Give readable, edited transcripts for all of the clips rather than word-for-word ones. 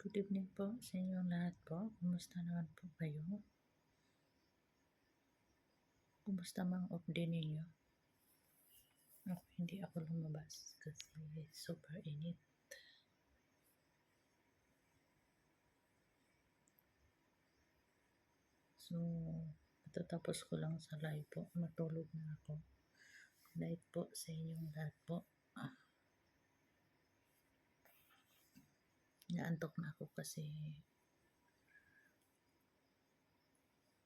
Good evening po sa inyong lahat po. Kumusta naman po kayo? Kumusta mang off day ninyo? Ako, hindi ako lumabas kasi super init. So, matatapos ko lang sa live po. Matulog na ako. Good night po sa inyong lahat po. Naantok na ako kasi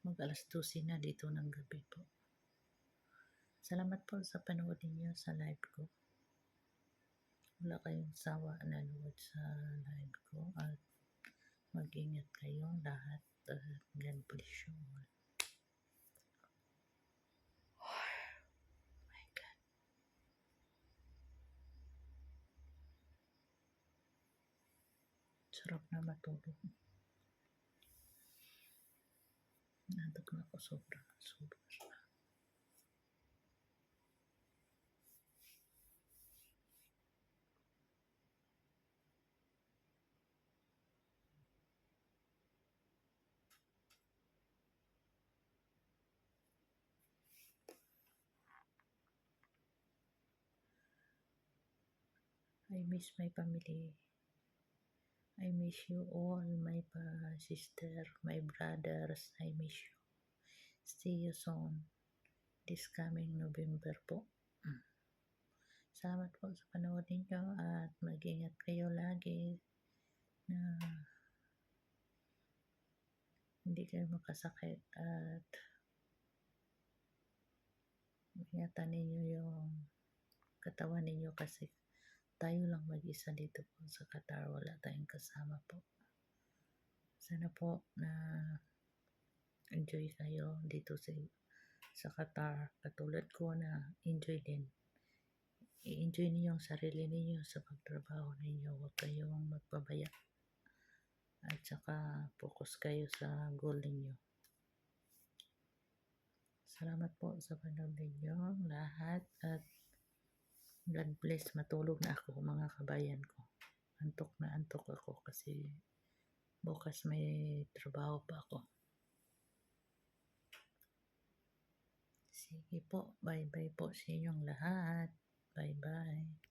mag alas 12 na dito ng gabi po. Salamat po sa panood ninyo sa live ko. Wala kayong sawa nanood sa live ko at mag-ingat kayong lahat at God bless you all. My God. Sarap na matulog. Nantok na ako sobra. I miss my family. I miss you all, my sister, my brothers. I miss you. See you soon. This coming November po. Salamat po sa panood ninyo at mag-ingat kayo lagi na hindi kayo makasakit at ingatan ninyo yung katawan ninyo kasi tayo lang mag-isa dito po sa Qatar. Wala tayong kasama po. Sana po na enjoy kayo dito sa Qatar. Katulad ko na enjoy din. I-enjoy niyo ang sarili niyo sa pagtrabaho ninyo. Huwag kayong magpabaya. At saka focus kayo sa goal ninyo. Salamat po sa panood ninyo lahat at God bless. Matulog na ako mga kabayan ko. Antok na antok ako kasi bukas may trabaho pa ako. Sige po. Bye bye po sa inyong lahat. Bye bye.